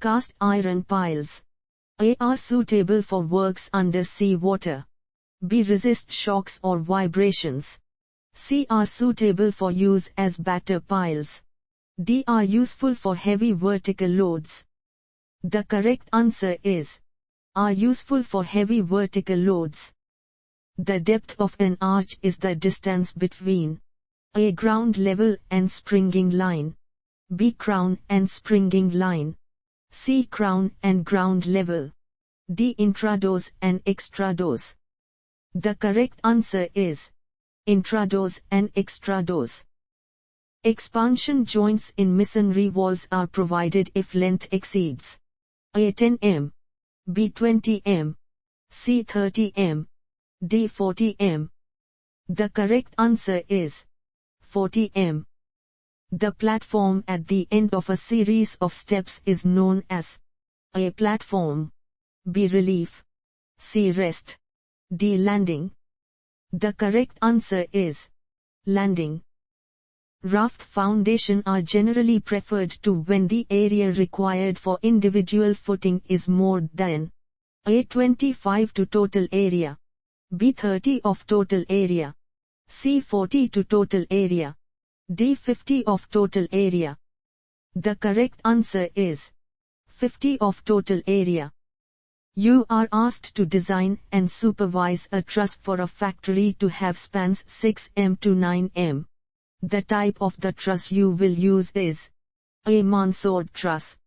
Cast iron piles. A. Are suitable for works under sea water. B. Resist shocks or vibrations. C. Are suitable for use as batter piles. D. Are useful for heavy vertical loads. The correct answer is are useful for heavy vertical loads. The depth of an arch is the distance between A. Ground level and springing line. B. Crown and springing line. C. Crown and ground level. D. Intradoors and extradoors. The correct answer is intradoors and extradoors. Expansion joints in masonry walls are provided if length exceeds A. 10 m, B. 20 m, C. 30 m, D. 40 m. The correct answer is 40 m. The platform at the end of a series of steps is known as A. Platform, B. Relief, C. Rest, D. Landing. The correct answer is landing. Raft foundation are generally preferred to when the area required for individual footing is more than A. 25 to total area, B. 30 of total area, C. 40 to total area, D. 50 of total area. The correct answer is 50 of total area. You are asked to design and supervise a truss for a factory to have spans 6 m to 9 m. The type of the truss you will use is A. Mansard truss,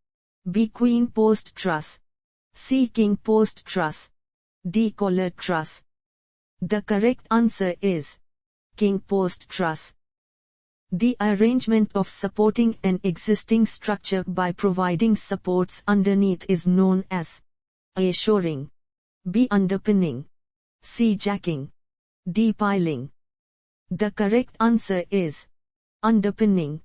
B. Queen post truss, C. King post truss, D. Collar truss. The correct answer is King post truss. The arrangement of supporting an existing structure by providing supports underneath is known as A. Shoring, B. Underpinning, C. Jacking, D. Piling. The correct answer is underpinning.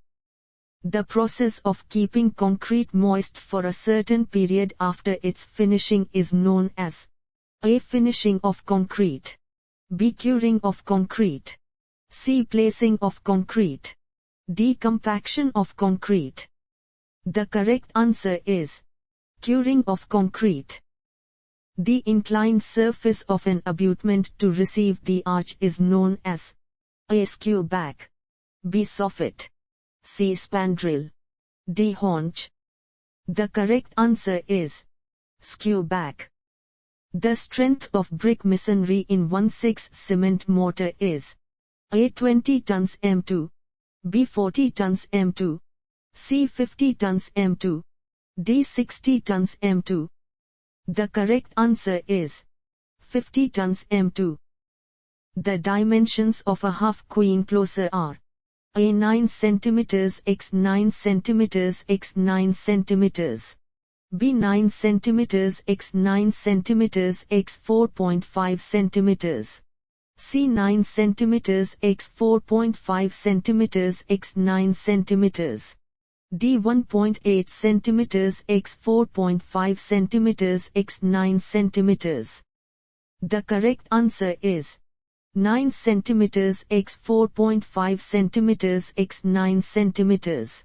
The process of keeping concrete moist for a certain period after its finishing is known as A. Finishing of concrete, B. Curing of concrete, C. Placing of concrete, D. Compaction of concrete. The correct answer is curing of concrete. The inclined surface of an abutment to receive the arch is known as A. Skew back, B. soffit, C. spandrel, D. haunch. The correct answer is skew back. The strength of brick masonry in 1/6 cement mortar is A. 20 tons M2, B. 40 tons M2, C. 50 tons M2, D. 60 tons M2. The correct answer is 50 tons M2. The dimensions of a half queen closer are A. 9 cm x 9 cm x 9 cm, B. 9 cm x 9 cm x 4.5 cm, C. 9 cm x 4.5 cm x 9 cm, D. 1.8 cm x 4.5 cm x 9 cm. The correct answer is 9 cm x 4.5 cm x 9 cm.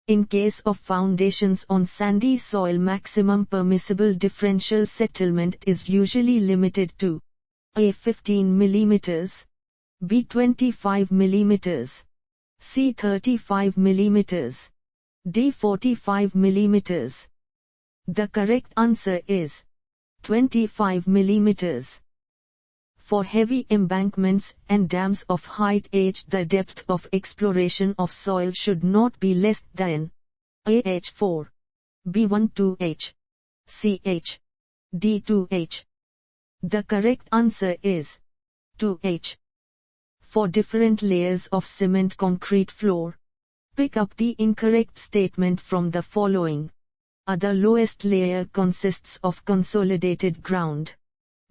In case of foundations on sandy soil, maximum permissible differential settlement is usually limited to A. 15 mm, B. 25 mm, C. 35 mm, D. 45 mm. The correct answer is 25 mm. For heavy embankments and dams of height h, the depth of exploration of soil should not be less than A. h4, B. 12h, C. h, D. 2h. The correct answer is 2h. For different layers of cement concrete floor, pick up the incorrect statement from the following. The lowest layer consists of consolidated ground.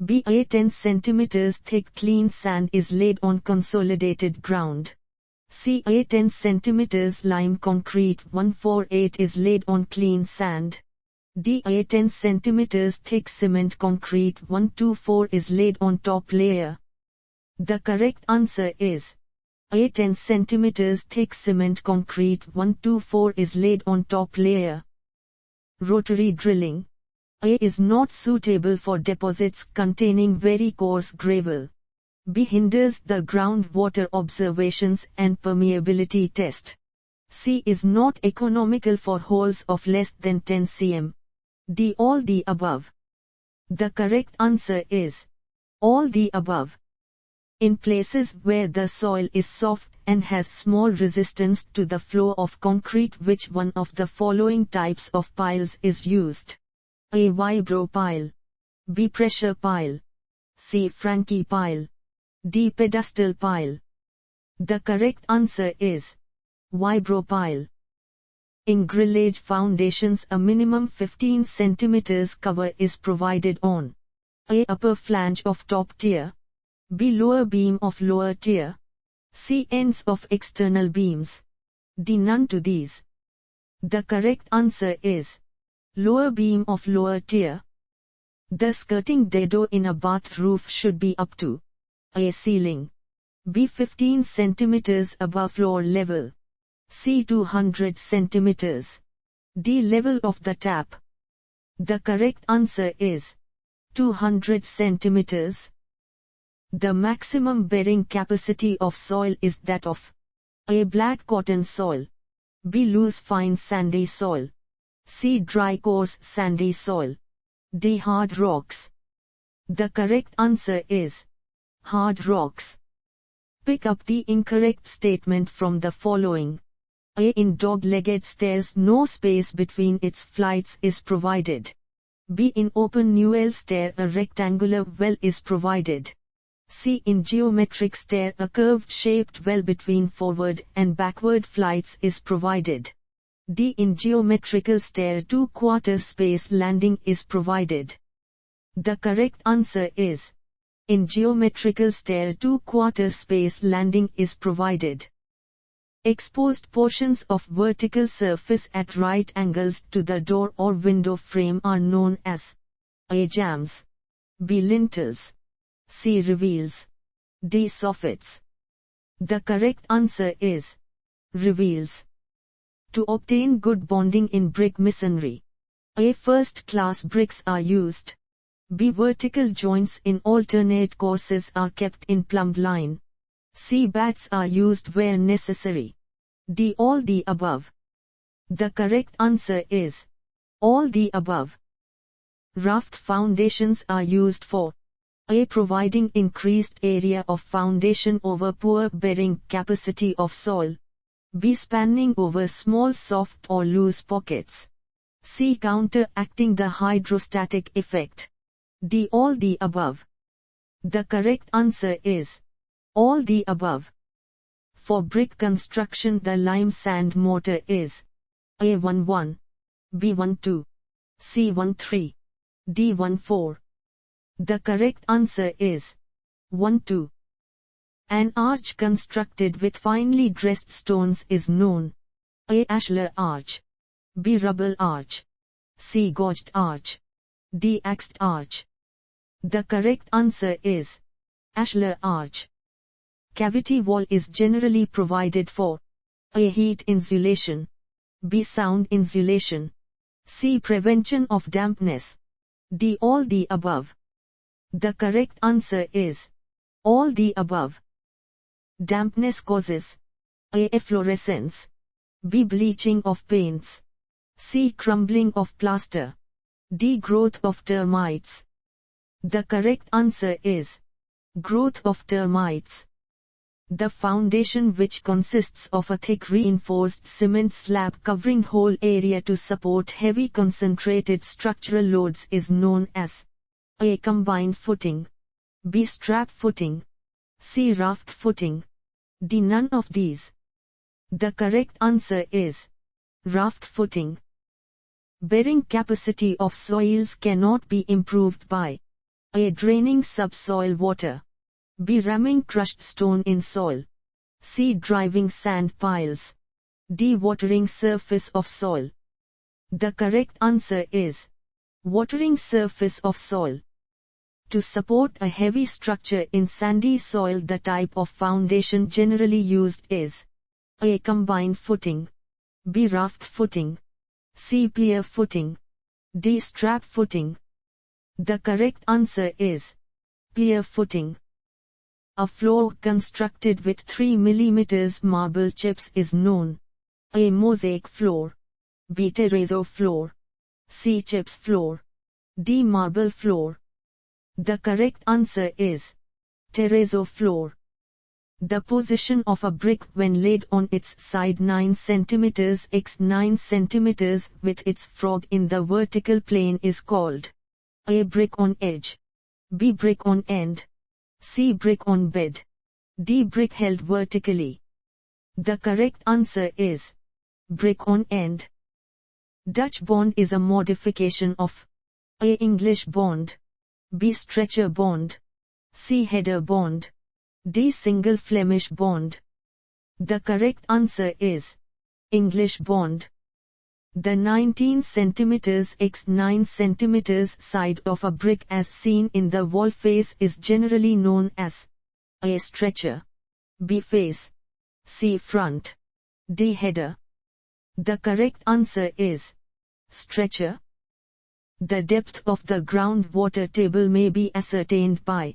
B. A 10 cm thick clean sand is laid on consolidated ground. C. A 10 cm lime concrete 148 is laid on clean sand. D. A 10 cm thick cement concrete 124 is laid on top layer. The correct answer is A. 10 cm thick cement concrete 124 is laid on top layer. Rotary drilling. A is not suitable for deposits containing very coarse gravel. B hinders the groundwater observations and permeability test. C is not economical for holes of less than 10 cm. D all the above. The correct answer is all the above. In places where the soil is soft and has small resistance to the flow of concrete, which one of the following types of piles is used? A. Vibro pile. B. Pressure pile. C. Franke pile. D. Pedestal pile. The correct answer is vibro pile. In grillage foundations, a minimum 15 cm cover is provided on A. Upper flange of top tier. B. Lower beam of lower tier. C. Ends of external beams. D. None to these. The correct answer is lower beam of lower tier. The skirting dado in a bath roof should be up to A. Ceiling. B. 15 cm above floor level. C. 200 cm. D. Level of the tap. The correct answer is 200 cm. The maximum bearing capacity of soil is that of A. Black cotton soil. B. Loose fine sandy soil. C. Dry coarse sandy soil. D. Hard rocks. The correct answer is hard rocks. Pick up the incorrect statement from the following. A. In dog-legged stairs, no space between its flights is provided. B. In open newel stair, a rectangular well is provided. C. In geometric stair, a curved shaped well between forward and backward flights is provided. D. In geometrical stair, 2/4 space landing is provided. The correct answer is in geometrical stair, 2/4 space landing is provided. Exposed portions of vertical surface at right angles to the door or window frame are known as A. Jambs. B. Lintels. C. Reveals. D. Soffits. The correct answer is reveals. To obtain good bonding in brick masonry, A. First-class bricks are used. B. Vertical joints in alternate courses are kept in plumb line. C. Bats are used where necessary. D. All the above. The correct answer is all the above. Raft foundations are used for A. Providing increased area of foundation over poor bearing capacity of soil. B. Spanning over small soft or loose pockets. C. Counteracting the hydrostatic effect. D. All the above. The correct answer is all the above. For brick construction, the lime sand mortar is A. 1-1, B. 1-2, C. 1-3, D. 1-4. The correct answer is 1-2. An arch constructed with finely dressed stones is known A. Ashlar arch. B. Rubble arch. C. Gauged arch. D. Axed arch. The correct answer is ashlar arch. Cavity wall is generally provided for A. Heat insulation. B. Sound insulation. C. Prevention of dampness. D. All the above. The correct answer is all the above. Dampness causes A. Efflorescence. B. Bleaching of paints. C. Crumbling of plaster. D. Growth of termites. The correct answer is growth of termites. The foundation, which consists of a thick reinforced cement slab covering whole area to support heavy concentrated structural loads, is known as A. Combined footing. B. Strap footing. C. Raft footing. D. None of these. The correct answer is raft footing. Bearing capacity of soils cannot be improved by A. Draining subsoil water. B. Ramming crushed stone in soil. C. Driving sand piles. D. Watering surface of soil. The correct answer is watering surface of soil. To support a heavy structure in sandy soil, the type of foundation generally used is A. Combined footing. B. Raft footing. C. Pier footing. D. Strap footing. The correct answer is pier footing. A floor constructed with 3 mm marble chips is known. A. Mosaic floor. B. Terrazzo floor. C. Chips floor. D. Marble floor. The correct answer is terrazzo floor. The position of a brick when laid on its side 9 cm x 9 cm with its frog in the vertical plane is called A. Brick on edge. B. Brick on end. C. Brick on bed. D. Brick held vertically. The correct answer is brick on end. Dutch bond is a modification of A. English bond. B. Stretcher bond. C. Header bond. D. Single Flemish bond. The correct answer is English bond. The 19 cm x 9 cm side of a brick as seen in the wall face is generally known as A. Stretcher. B. Face. C. Front. D. Header. The correct answer is stretcher. The depth of the groundwater table may be ascertained by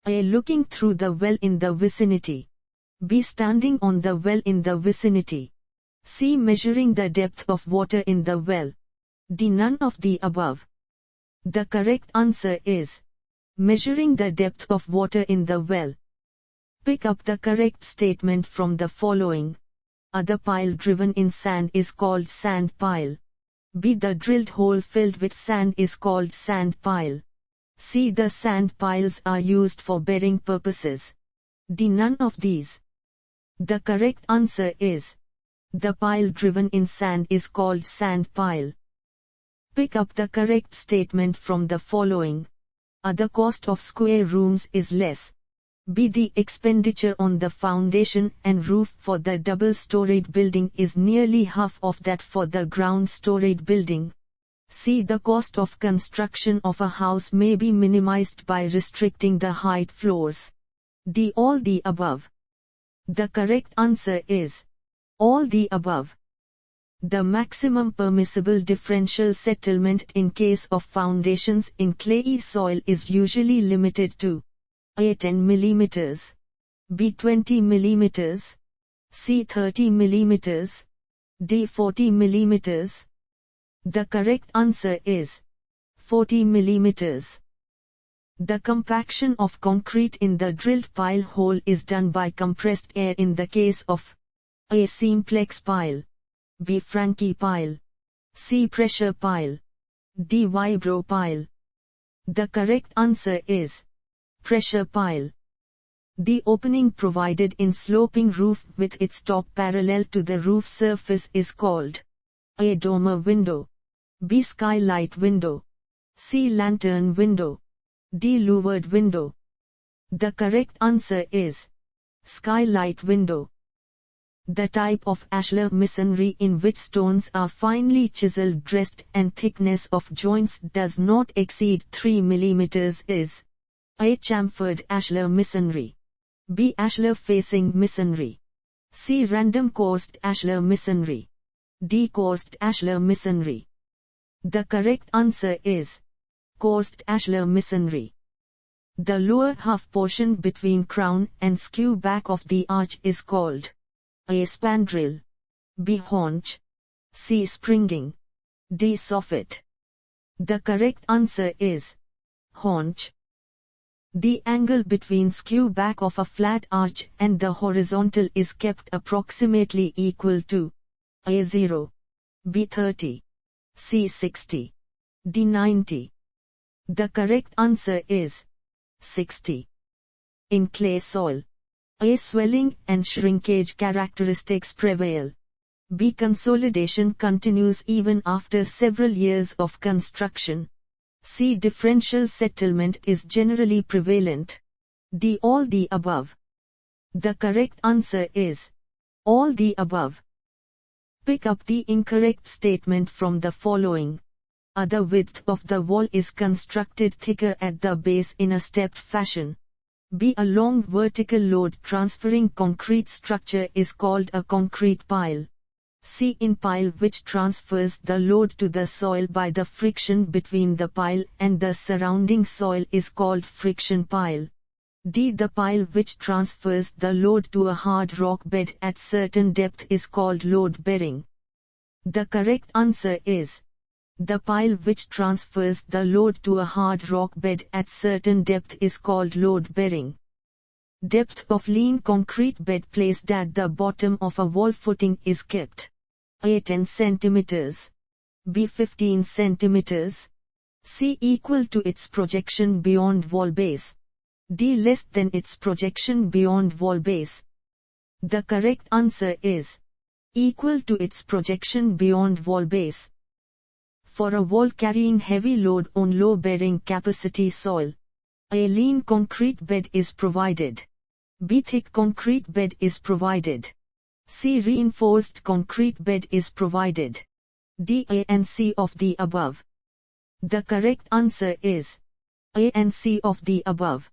A. Looking through the well in the vicinity. B. Standing on the well in the vicinity. C. Measuring the depth of water in the well. D. None of the above. The correct answer is measuring the depth of water in the well. Pick up the correct statement from the following. A. The pile driven in sand is called sand pile. B. The drilled hole filled with sand is called sand pile. C. The sand piles are used for bearing purposes. D. None of these. The correct answer is the pile driven in sand is called sand pile. Pick up the correct statement from the following. A. The cost of square rooms is less. B. The expenditure on the foundation and roof for the double-storied building is nearly half of that for the ground-storied building. C. The cost of construction of a house may be minimized by restricting the height floors. D. All the above. The correct answer is all the above. The maximum permissible differential settlement in case of foundations in clayey soil is usually limited to A. 10 mm. B. 20 mm. C. 30 mm. D. 40 mm. The correct answer is 40 mm. The compaction of concrete in the drilled pile hole is done by compressed air in the case of A. Simplex pile. B. Franke pile. C. Pressure pile. D. Vibro pile. The correct answer is pressure pile. The opening provided in sloping roof with its top parallel to the roof surface is called A. Dormer window. B. Skylight window. C. Lantern window. D. Louvered window. The correct answer is skylight window. The type of ashlar masonry in which stones are finely chiseled dressed and thickness of joints does not exceed 3 mm is A. Chamfered ashlar masonry. B. Ashlar facing masonry. C. Random coursed ashlar masonry. D. Coursed ashlar masonry. The correct answer is coursed ashlar masonry. The lower half portion between crown and skew back of the arch is called A. Spandrel. B. Haunch. C. Springing. D. Soffit. The correct answer is haunch. The angle between skew back of a flat arch and the horizontal is kept approximately equal to A. 0. B. 30. C. 60. D. 90. The correct answer is 60. In clay soil, A. Swelling and shrinkage characteristics prevail. B. Consolidation continues even after several years of construction. C. Differential settlement is generally prevalent. D. All the above. The correct answer is all the above. Pick up the incorrect statement from the following. A. The width of the wall is constructed thicker at the base in a stepped fashion. B. A long vertical load transferring concrete structure is called a concrete pile. C. In pile which transfers the load to the soil by the friction between the pile and the surrounding soil is called friction pile. D. The pile which transfers the load to a hard rock bed at certain depth is called load bearing. The correct answer is the pile which transfers the load to a hard rock bed at certain depth is called load bearing. Depth of lean concrete bed placed at the bottom of a wall footing is kept. A. 10 cm. B. 15 cm. C. Equal to its projection beyond wall base. D. Less than its projection beyond wall base. The correct answer is equal to its projection beyond wall base. For a wall carrying heavy load on low bearing capacity soil, A. Lean concrete bed is provided. B. Thick concrete bed is provided. C. Reinforced concrete bed is provided. D. A and C of the above. The correct answer is A and C of the above.